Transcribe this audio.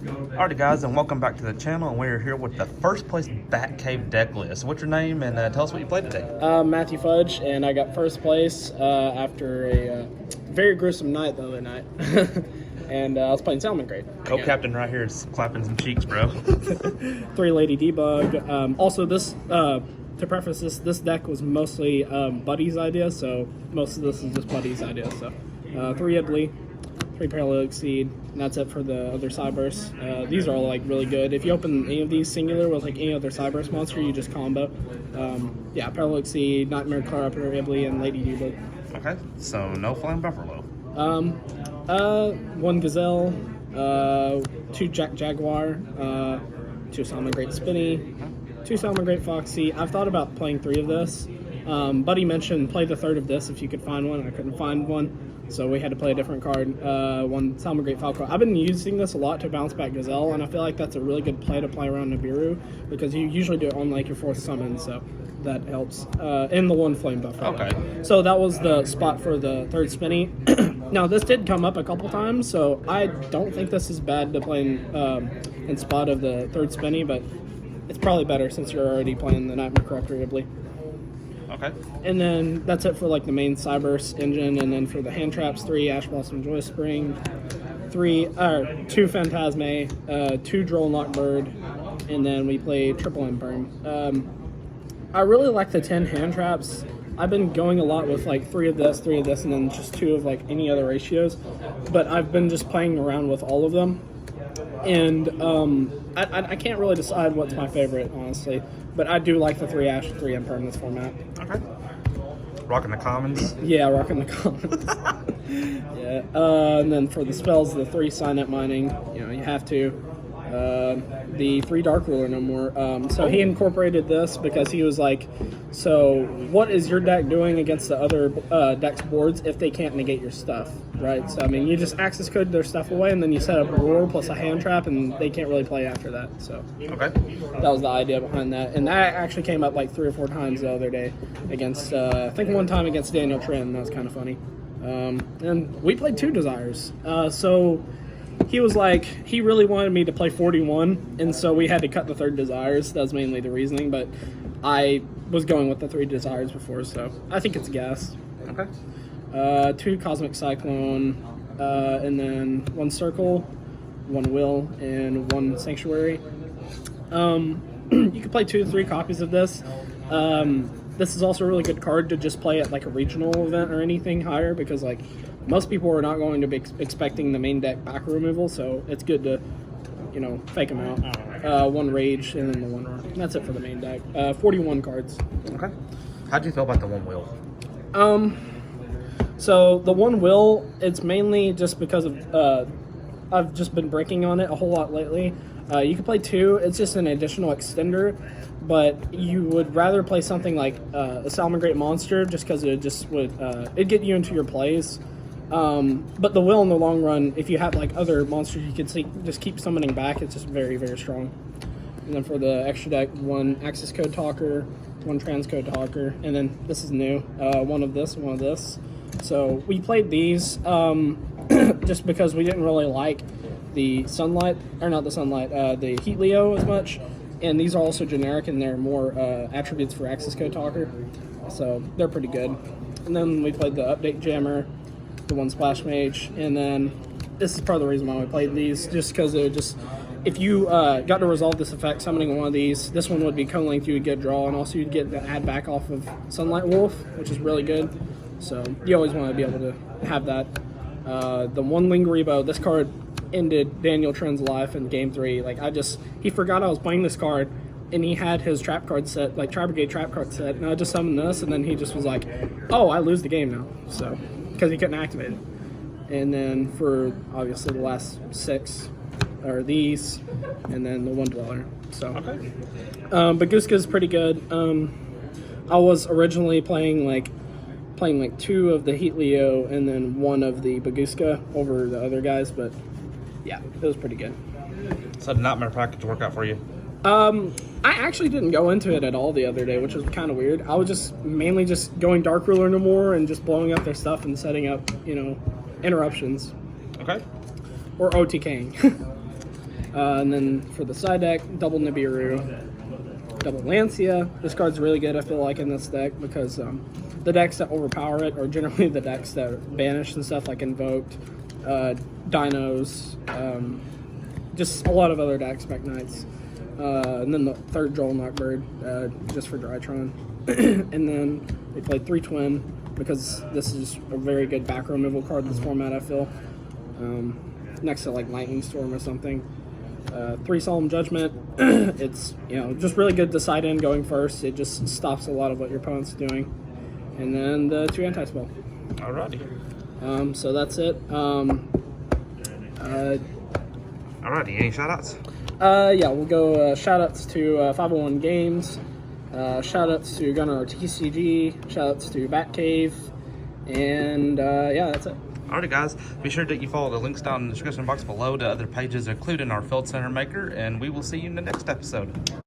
Alrighty guys, and welcome back to the channel, and we're here with the first place Batcave deck list. What's your name, and tell us what you played today. Matthew Fudge, and I got first place after a very gruesome night the other night. And I was playing Salamangreat. Co-captain right here is clapping some cheeks, bro. 3-lady debug. Also, this to preface this deck was mostly Buddy's idea, so most of this is just Buddy's idea. So 3 Italy, 3 Parallel Exceed, and that's it for the other Cyberse. These are all like really good. If you open any of these singular with like any other Cyberse monster, you just combo. Yeah, Parallel Exceed, Nightmare Corruptor, Italy, and Lady Debug. Okay, so no Flying Buffalo. 1 Gazelle, 2 Jaguar, 2 Salamangreat Spinny, 2 Salamangreat Foxy. I've thought about playing 3 of this. Buddy mentioned play the 3rd of this if you could find one. I couldn't find one, so we had to play a different card. 1 Salamangreat Falco. I've been using this a lot to bounce back Gazelle, and I feel like that's a really good play to play around Nibiru because you usually do it on like your 4th summon, so that helps. And the 1 Flame Buffalo. Okay. So that was the spot for the 3rd Spinny. Now this did come up a couple times, so I don't think this is bad to play in spot of the 3rd Spinny, but it's probably better since you're already playing the Nightmare Corruptor Ghibli. Okay. And then that's it for like the main Cyberse engine, and then for the hand traps, 3 Ash Blossom Joy Spring, 2 Phantasme, 2 Droll Knockbird, and then we play Triple Imperm. I really like the 10 hand traps. I've been going a lot with like 3 of this, and then just 2 of like any other ratios, but I've been just playing around with all of them, and I can't really decide what's my favorite, honestly, but I do like the 3 Ash, 3 Imperm in this format. Okay. Rocking the commons. Yeah, rocking the commons. Yeah, and then for the spells, the 3 Signet Mining, you have to. The 3 Dark Ruler no more. So he incorporated this because he was like, so what is your deck doing against the other deck's boards if they can't negate your stuff, right? So, I mean, you just access code their stuff away, and then you set up a roar plus a hand trap, and they can't really play after that. So Okay. that was the idea behind that. And that actually came up like 3 or 4 times the other day against, I think one time against Daniel Trin. That was kind of funny. And we played 2 Desires. So he was like, he really wanted me to play 41, and so we had to cut the 3rd Desires. That's mainly the reasoning, but I was going with the 3 Desires before, so I think it's a guess. Okay. 2 Cosmic Cyclone, and then 1 Circle, 1 Will, and 1 Sanctuary. You can play 2 to 3 copies of this. This is also a really good card to just play at like a regional event or anything higher, because like most people are not going to be expecting the main deck back removal, so it's good to, fake them out. 1 Rage and then the 1 Roar. That's it for the main deck. 41 cards. Okay. How'd you feel about the 1 Will? So the 1 Will, it's mainly just because of I've just been breaking on it a whole lot lately. You can play 2. It's just an additional extender, but you would rather play something like a Salamangreat monster just because it just would it'd get you into your plays. But the Will in the long run, if you have like other monsters you can just keep summoning back, it's just very, very strong. And then for the extra deck, 1 Access Code Talker, 1 Transcode Talker, and then this is new, 1 of this, 1 of this. So we played these just because we didn't really like the Sunlight, or not the Sunlight, the Heat Leo as much. And these are also generic, and they're more attributes for Access Code Talker. So they're pretty good. And then we played the Update Jammer, the 1 Splash Mage, and then this is part of the reason why we played these, just because it would just, if you got to resolve this effect summoning one of these, this one would be co-linked, you would get draw, and also you'd get the add back off of Sunlight Wolf, which is really good. So you always want to be able to have that. The 1 Lingeribo, this card ended Daniel Trin's life in game 3. Like, he forgot I was playing this card, and he had his trap card set, like Tri Brigade trap card set, and I just summoned this, and then he just was like, oh, I lose the game now. So, because he couldn't activate it. And then for, obviously, the last 6 are these, and then the 1 Dweller. So, Okay. Baguska's pretty good. I was originally playing like 2 of the Heat Leo and then 1 of the Baguska over the other guys, but yeah, it was pretty good. So did Nightmare package work out for you? I actually didn't go into it at all the other day, which was kind of weird. I was just mainly just going Dark Ruler no more and just blowing up their stuff and setting up, interruptions. Okay. Or OTKing. And then for the side deck, double Nibiru, double Lancia. This card's really good, I feel like, in this deck because the decks that overpower it are generally the decks that banish and stuff, like Invoked, Dinos, just a lot of other decks, Spec Knights. And then the third Droll Knockbird, just for Drytron. And then we played 3 Twin because this is a very good back removal card in this format, I feel. Next to like Lightning Storm or something. 3 Solemn Judgment. It's, you know, just really good to side in going first. It just stops a lot of what your opponent's doing. And then the 2 Anti-Spell. Alrighty. So that's it. Alrighty, any shout-outs? Yeah, we'll go shout-outs to 501 Games, shout-outs to Gunnar TCG, shout-outs to Batcave, and yeah, that's it. Alrighty, guys, be sure that you follow the links down in the description box below to other pages, including our Field Center Maker, and we will see you in the next episode.